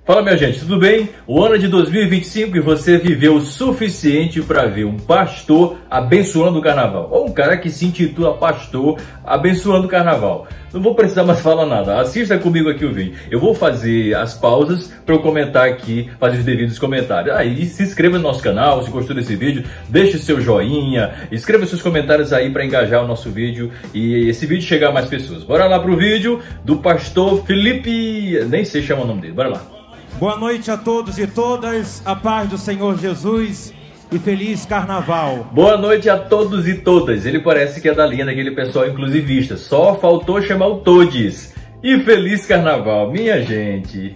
Fala, minha gente, tudo bem? O ano é de 2025 e você viveu o suficiente para ver um pastor abençoando o carnaval. Ou um cara que se intitula pastor abençoando o carnaval. Não vou precisar mais falar nada, assista comigo aqui o vídeo. Eu vou fazer as pausas para eu comentar aqui, fazer os devidos comentários. Aí se inscreva no nosso canal, se gostou desse vídeo, deixe seu joinha, escreva seus comentários aí para engajar o nosso vídeo e esse vídeo chegar a mais pessoas. Bora lá pro vídeo do pastor Felipe, nem sei chamar o nome dele, bora lá. Boa noite a todos e todas, a paz do Senhor Jesus e feliz carnaval. Boa noite a todos e todas. Ele parece que é da linha daquele pessoal inclusivista, só faltou chamar o todes. E feliz carnaval, minha gente.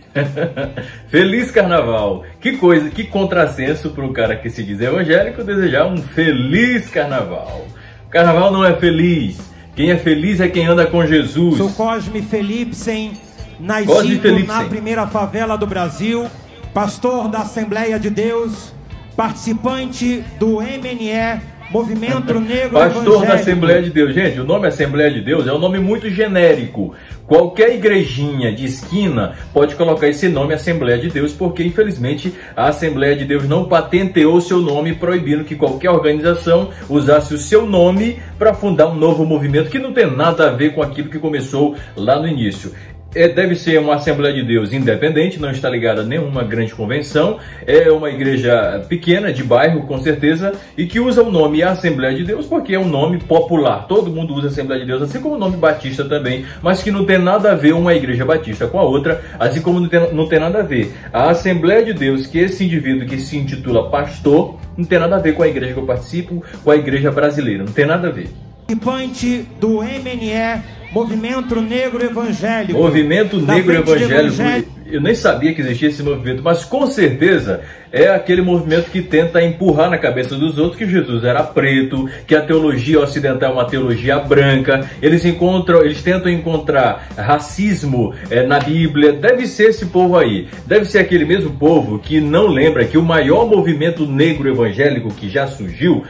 Feliz carnaval. Que coisa, que contrassenso para um cara que se diz evangélico desejar um feliz carnaval. Carnaval não é feliz. Quem é feliz é quem anda com Jesus. Sou Cosme Felipsen, nascido na primeira favela do Brasil, pastor da Assembleia de Deus, participante do MNE, Movimento Negro Pastor Evangélico. da Assembleia de Deus. Gente, o nome Assembleia de Deus é um nome muito genérico. Qualquer igrejinha de esquina pode colocar esse nome Assembleia de Deus, porque infelizmente a Assembleia de Deus não patenteou seu nome, proibindo que qualquer organização usasse o seu nome para fundar um novo movimento que não tem nada a ver com aquilo que começou lá no início. Deve ser uma Assembleia de Deus independente, não está ligada a nenhuma grande convenção, é uma igreja pequena, de bairro, com certeza, e que usa o nome Assembleia de Deus porque é um nome popular, todo mundo usa Assembleia de Deus, assim como o nome Batista também, mas que não tem nada a ver uma igreja batista com a outra, assim como não tem nada a ver. A Assembleia de Deus, que esse indivíduo que se intitula pastor, não tem nada a ver com a igreja que eu participo, com a igreja brasileira, não tem nada a ver. Participante do MNE, Movimento Negro Evangélico. Movimento Negro Evangélico. Eu nem sabia que existia esse movimento, mas com certeza é aquele movimento que tenta empurrar na cabeça dos outros que Jesus era preto, que a teologia ocidental é uma teologia branca. Eles tentam encontrar racismo na Bíblia. Deve ser esse povo aí. Deve ser aquele mesmo povo que não lembra que o maior movimento negro evangélico que já surgiu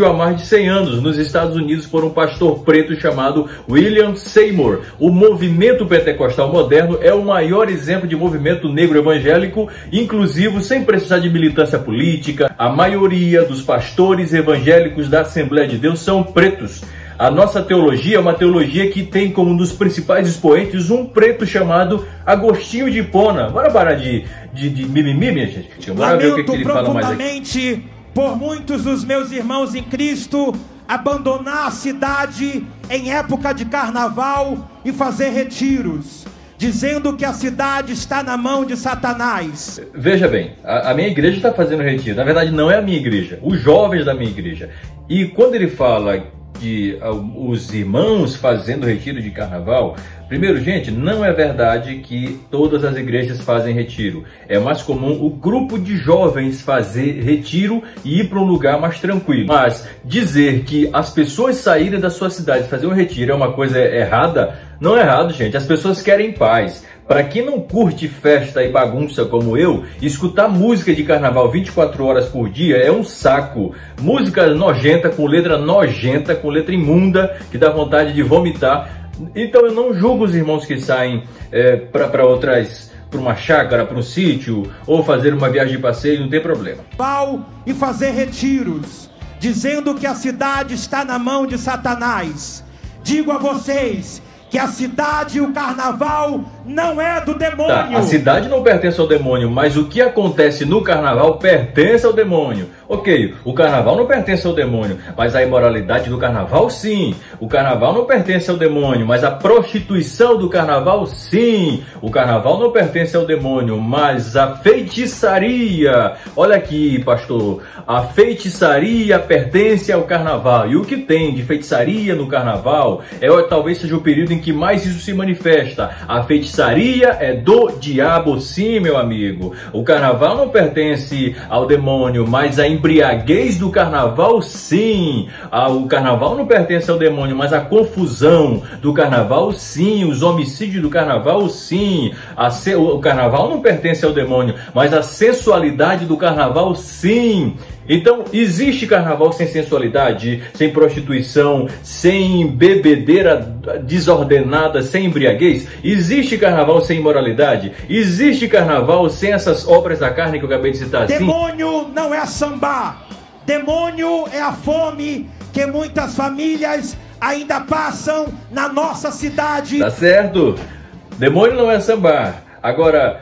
há mais de 100 anos nos Estados Unidos por um pastor preto chamado William Seymour. O movimento pentecostal moderno é o maior exemplo de movimento negro evangélico, inclusivo, sem precisar de militância política. A maioria dos pastores evangélicos da Assembleia de Deus são pretos. A nossa teologia é uma teologia que tem como um dos principais expoentes um preto chamado Agostinho de Hipona. Bora parar de mimimi, minha gente. Bora ver o que ele fala mais aqui. Por muitos dos meus irmãos em Cristo abandonar a cidade em época de carnaval e fazer retiros, dizendo que a cidade está na mão de Satanás. Veja bem, a minha igreja está fazendo retiro. Na verdade, não é a minha igreja, os jovens da minha igreja. E quando ele fala de os irmãos fazendo retiro de carnaval, primeiro, gente, não é verdade que todas as igrejas fazem retiro. É mais comum o grupo de jovens fazer retiro e ir para um lugar mais tranquilo. Mas dizer que as pessoas saírem da sua cidade fazer um retiro é uma coisa errada, não é errado, gente. As pessoas querem paz. Para quem não curte festa e bagunça como eu, escutar música de carnaval 24 horas por dia é um saco. Música nojenta, com letra imunda, que dá vontade de vomitar. Então eu não julgo os irmãos que saem para uma chácara, para um sítio, ou fazer uma viagem de passeio, não tem problema. E fazer retiros, dizendo que a cidade está na mão de Satanás. Digo a vocês que a cidade e o carnaval não é do demônio. Tá, a cidade não pertence ao demônio, mas o que acontece no carnaval pertence ao demônio. Ok, o carnaval não pertence ao demônio, mas a imoralidade do carnaval sim. O carnaval não pertence ao demônio, mas a prostituição do carnaval sim. O carnaval não pertence ao demônio, mas a feitiçaria. Olha aqui, pastor, a feitiçaria pertence ao carnaval. E o que tem de feitiçaria no carnaval talvez seja o período em que mais isso se manifesta. A feitiçaria é do diabo, sim, meu amigo. O carnaval não pertence ao demônio, mas a embriaguez do carnaval, sim. O carnaval não pertence ao demônio, mas a confusão do carnaval, sim. Os homicídios do carnaval, sim. O carnaval não pertence ao demônio, mas a sensualidade do carnaval, sim. Então, existe carnaval sem sensualidade, sem prostituição, sem bebedeira desordenada, sem embriaguez? Existe carnaval sem imoralidade? Existe carnaval sem essas obras da carne que eu acabei de citar? Demônio não é sambar. Demônio é a fome que muitas famílias ainda passam na nossa cidade. Tá certo. Demônio não é sambar. Agora,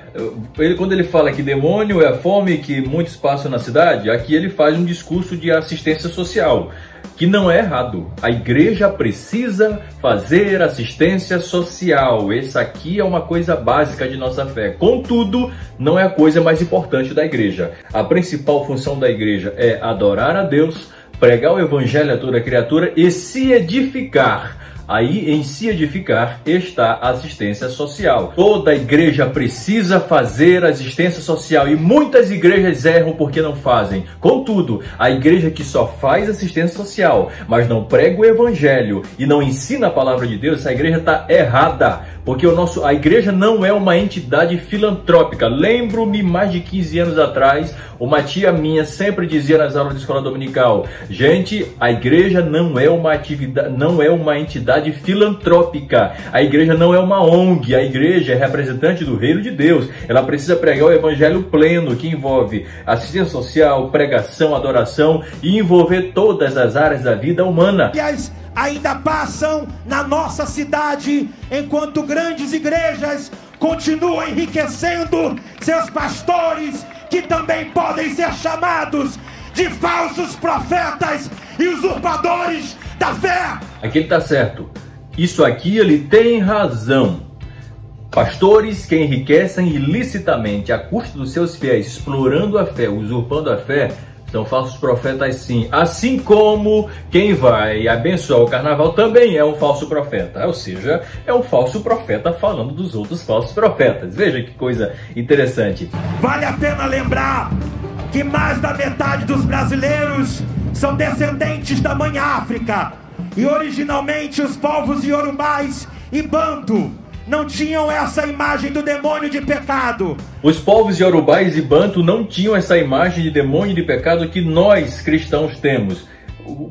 quando ele fala que demônio é a fome que muitos passam na cidade, aqui ele faz um discurso de assistência social, que não é errado. A igreja precisa fazer assistência social. Essa aqui é uma coisa básica de nossa fé. Contudo, não é a coisa mais importante da igreja. A principal função da igreja é adorar a Deus, pregar o evangelho a toda criatura e se edificar. Aí, em se edificar, está a assistência social. Toda igreja precisa fazer assistência social e muitas igrejas erram porque não fazem. Contudo, a igreja que só faz assistência social, mas não prega o evangelho e não ensina a palavra de Deus, essa igreja está errada. Porque a igreja não é uma entidade filantrópica. Lembro-me, mais de 15 anos atrás, uma tia minha sempre dizia nas aulas de escola dominical: gente, a igreja não é uma entidade filantrópica. A igreja não é uma ONG. A igreja é representante do reino de Deus. Ela precisa pregar o evangelho pleno, que envolve assistência social, pregação, adoração e envolver todas as áreas da vida humana. Ainda passam na nossa cidade, enquanto grandes igrejas continuam enriquecendo seus pastores, que também podem ser chamados de falsos profetas e usurpadores da fé. Aqui ele está certo. Isso aqui ele tem razão. Pastores que enriquecem ilicitamente a custa dos seus fiéis, explorando a fé, usurpando a fé, são falsos profetas sim. Assim como quem vai abençoar o carnaval também é um falso profeta. Ou seja, é um falso profeta falando dos outros falsos profetas. Veja que coisa interessante. Vale a pena lembrar que mais da metade dos brasileiros são descendentes da mãe África. E originalmente os povos iorubais e banto não tinham essa imagem do demônio de pecado. Os povos iorubais e banto não tinham essa imagem de demônio de pecado que nós cristãos temos.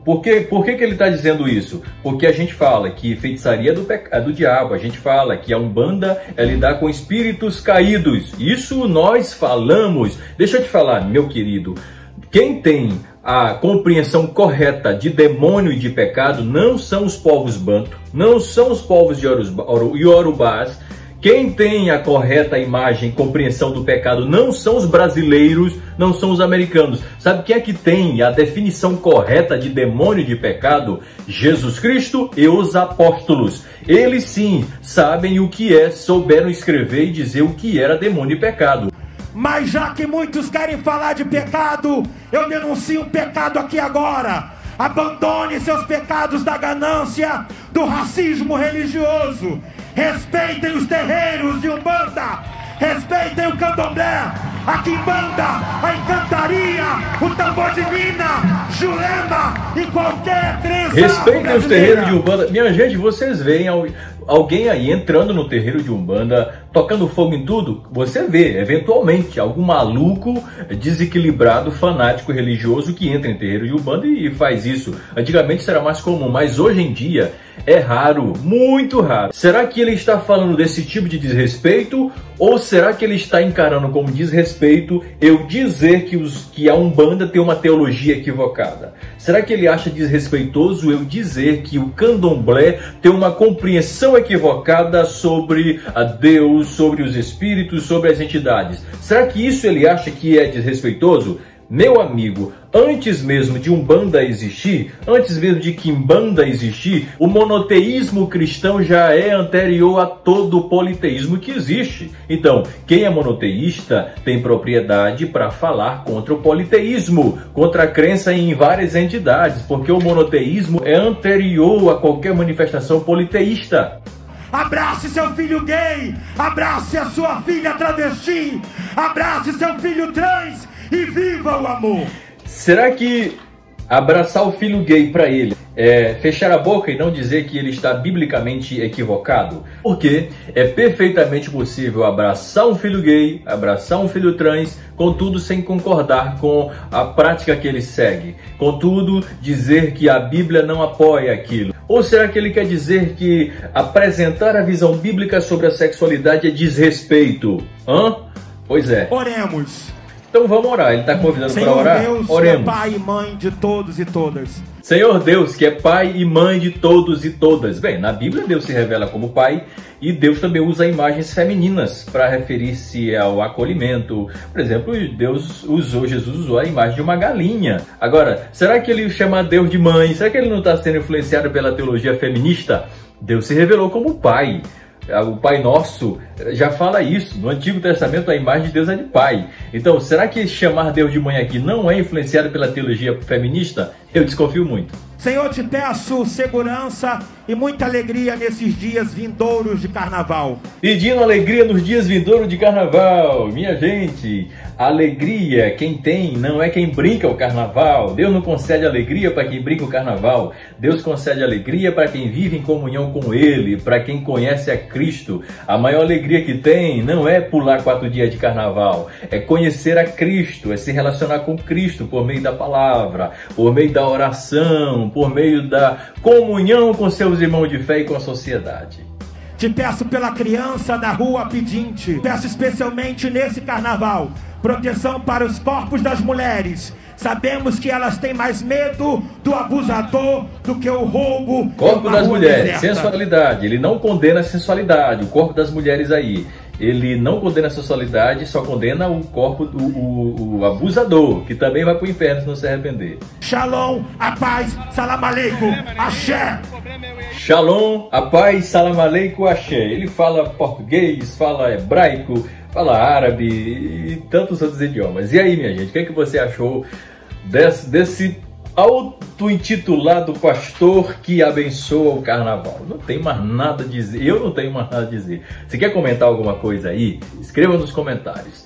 Por que ele está dizendo isso? Porque a gente fala que feitiçaria é do diabo, a gente fala que a Umbanda é lidar com espíritos caídos. Isso nós falamos. Deixa eu te falar, meu querido, quem tem a compreensão correta de demônio e de pecado não são os povos banto, não são os povos iorubás. Quem tem a correta imagem e compreensão do pecado não são os brasileiros, não são os americanos. Sabe quem é que tem a definição correta de demônio e de pecado? Jesus Cristo e os apóstolos. Eles sim sabem o que é, souberam escrever e dizer o que era demônio e pecado. Mas já que muitos querem falar de pecado, eu denuncio o pecado aqui agora. Abandone seus pecados da ganância, do racismo religioso. Respeitem os terreiros de Umbanda. Respeitem o candomblé, a quimbanda, a encantaria, o tambor de mina, jurema e qualquer crença. Respeitem os terreiros de Umbanda. Minha gente, vocês veem alguém aí entrando no terreiro de Umbanda, tocando fogo em tudo? Você vê, eventualmente, algum maluco desequilibrado, fanático, religioso que entra em terreiro de Umbanda e faz isso. Antigamente isso era mais comum, mas hoje em dia é raro, muito raro. Será que ele está falando desse tipo de desrespeito? Ou será que ele está encarando como desrespeito eu dizer que a Umbanda tem uma teologia equivocada? Será que ele acha desrespeitoso eu dizer que o candomblé tem uma compreensão equivocada sobre a Deus, sobre os espíritos, sobre as entidades? Será que isso ele acha que é desrespeitoso? Meu amigo, antes mesmo de Umbanda existir, antes mesmo de Quimbanda existir, o monoteísmo cristão já é anterior a todo o politeísmo que existe. Então, quem é monoteísta tem propriedade para falar contra o politeísmo, contra a crença em várias entidades, porque o monoteísmo é anterior a qualquer manifestação politeísta. Abrace seu filho gay, abrace a sua filha travesti, abrace seu filho trans e viva o amor. Será que abraçar o filho gay para ele fechar a boca e não dizer que ele está biblicamente equivocado? Porque é perfeitamente possível abraçar um filho gay, abraçar um filho trans, contudo sem concordar com a prática que ele segue, contudo dizer que a Bíblia não apoia aquilo. Ou será que ele quer dizer que apresentar a visão bíblica sobre a sexualidade é desrespeito? Pois é. Oremos. Então vamos orar, ele está convidando para orar? Senhor Deus, que é Pai e Mãe de todos e todas. Senhor Deus, que é Pai e Mãe de todos e todas. Bem, na Bíblia Deus se revela como Pai e Deus também usa imagens femininas para referir-se ao acolhimento. Por exemplo, Jesus usou a imagem de uma galinha. Agora, será que ele chama Deus de mãe? Será que ele não está sendo influenciado pela teologia feminista? Deus se revelou como Pai. O Pai Nosso já fala isso. No Antigo Testamento a imagem de Deus é de pai. Então, será que chamar Deus de mãe aqui não é influenciado pela teologia feminista? Eu desconfio muito. Senhor, te peço segurança e muita alegria nesses dias vindouros de carnaval. Pedindo alegria nos dias vindouros de carnaval. Minha gente, alegria quem tem não é quem brinca o carnaval. Deus não concede alegria para quem brinca o carnaval. Deus concede alegria para quem vive em comunhão com Ele, para quem conhece a Cristo. A maior alegria que tem não é pular 4 dias de carnaval, é conhecer a Cristo, é se relacionar com Cristo por meio da palavra, por meio da oração, por meio da comunhão com seus irmãos de fé e com a sociedade. Te peço pela criança da rua pedinte, peço especialmente nesse carnaval, proteção para os corpos das mulheres. Sabemos que elas têm mais medo do abusador do que o roubo. Corpo das mulheres, sensualidade. Ele não condena a sensualidade, o corpo das mulheres aí. Ele não condena a sensualidade, só condena o corpo do abusador, que também vai para o inferno se não se arrepender. Shalom, a paz, salam aleikum, axé. Shalom, a paz, salam aleikum, axé. Ele fala português, fala hebraico, fala árabe e tantos outros idiomas. E aí, minha gente, o que é que você achou desse auto-intitulado pastor que abençoa o carnaval? Não tem mais nada a dizer, eu não tenho mais nada a dizer. Se quer comentar alguma coisa aí, escreva nos comentários.